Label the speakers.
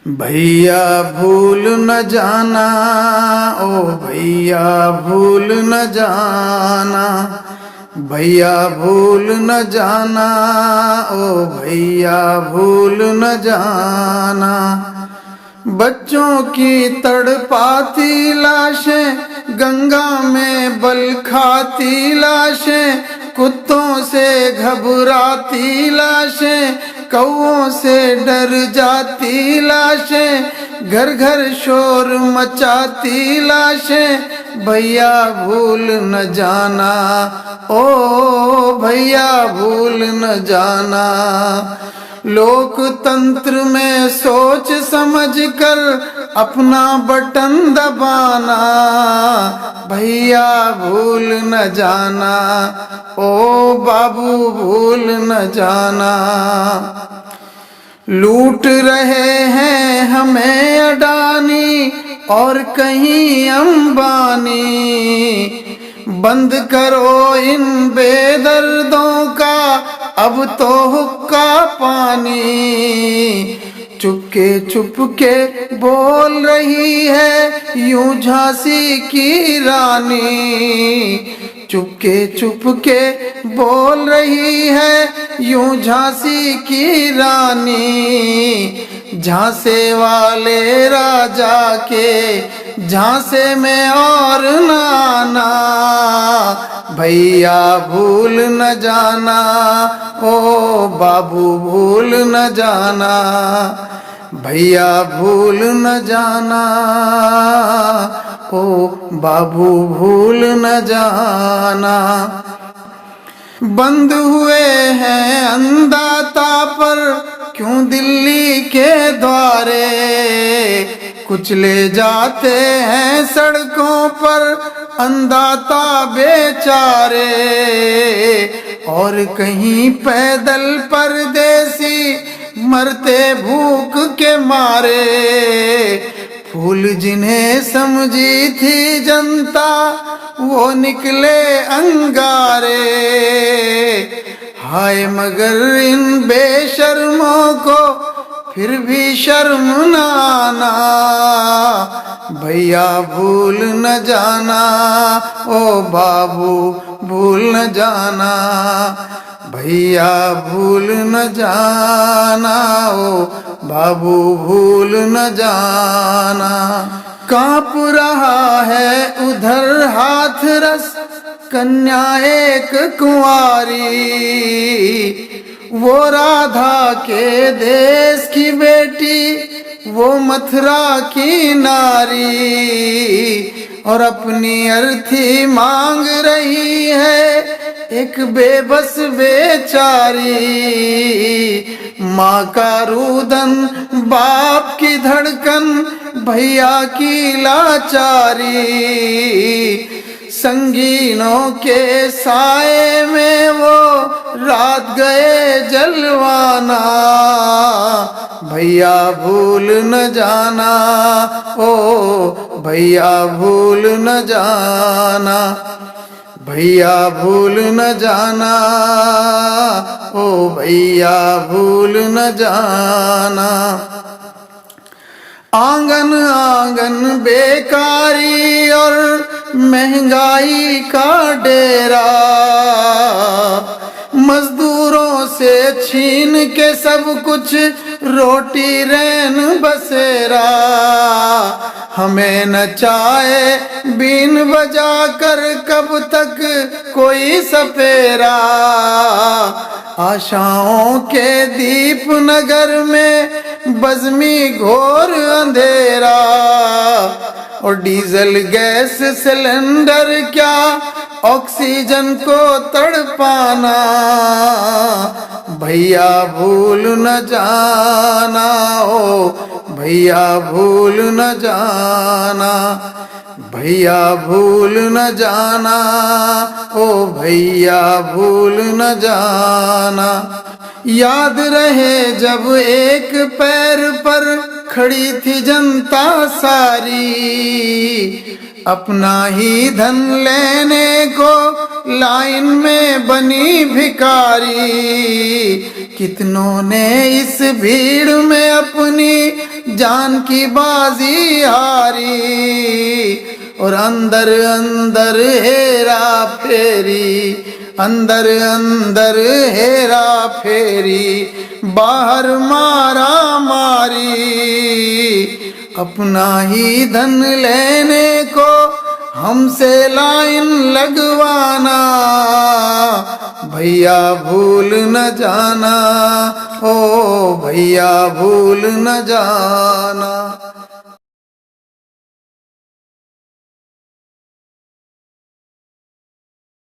Speaker 1: भैया भूल न जाना, ओ भैया भूल न जाना, भैया भूल न जाना, ओ भैया भूल न जाना। बच्चों की तड़पाती लाशें, गंगा में बल खाती लाशें, कुत्तों से घबराती लाशें, कौओं से डर जाती लाशें, घर घर शोर मचाती लाशें। भैया भूल न जाना, ओ भैया भूल न जाना। लोकतंत्र में सोच समझ कर अपना बटन दबाना, भैया भूल न जाना, ओ बाबू भूल न जाना। लूट रहे हैं हमें अडानी और कहीं अंबानी, बंद करो इन बेदर्दों का अब तो हुक्का पानी। चुपके चुपके बोल रही है यूं झांसी की रानी, चुपके चुपके बोल रही है यूं झांसी की रानी। झांसे वाले राजा के झांसे में और नाना, भैया भूल न जाना, ओ बाबू भूल न जाना, भैया भूल न जाना, ओ बाबू भूल न जाना। बंद हुए हैं अंदाता पर क्यों दिल्ली के द्वारे, कुचले जाते हैं सड़कों पर अंदाता बेचारे। और कहीं पैदल परदेसी मरते भूख के मारे, फूल जिन्हें समझी थी जनता वो निकले अंगारे। हाय मगर इन बेशर्मों को फिर भी शर्म न आना, भैया भूल न जाना, ओ बाबू भूल न जाना, भैया भूल न जाना, ओ बाबू भूल न जाना। कांप रहा है उधर हाथरस कन्या एक कुंवारी, वो राधा के देश की बेटी वो मथुरा की नारी। और अपनी अर्थी मांग रही है एक बेबस बेचारी, माँ का रुदन बाप की धड़कन भैया की लाचारी। संगीनों के साए में वो रात गए जलवाना, भैया भूल न जाना, ओ भैया भूल न जाना, भैया भूल न जाना, ओ भैया भूल न जाना। आंगन आंगन बेकारी और महंगाई का डेरा, मजदूरों से छीन के सब कुछ रोटी रैन बसेरा। हमें नचाए बीन बजा कर कब तक कोई सपेरा, आशाओं के दीप नगर में बज़मी घोर अंधेरा। और डीजल गैस सिलेंडर क्या ऑक्सीजन को तड़पाना, भैया भूल न जाना, ओ भैया भूल न जाना, भैया भूल न जाना, ओ भैया भूल न जाना। याद रहे जब एक पैर पर खड़ी थी जनता सारी, अपना ही धन लेने को लाइन में बनी भिखारी। कितनों ने इस भीड़ में अपनी जान की बाजी हारी, और अंदर अंदर हेरा फेरी, अंदर अंदर हेरा फेरी, बाहर मारा मारी। अपना ही धन लेने को हमसे लाइन लगवाना, भैया भूल न जाना, ओ भैया भूल न जाना।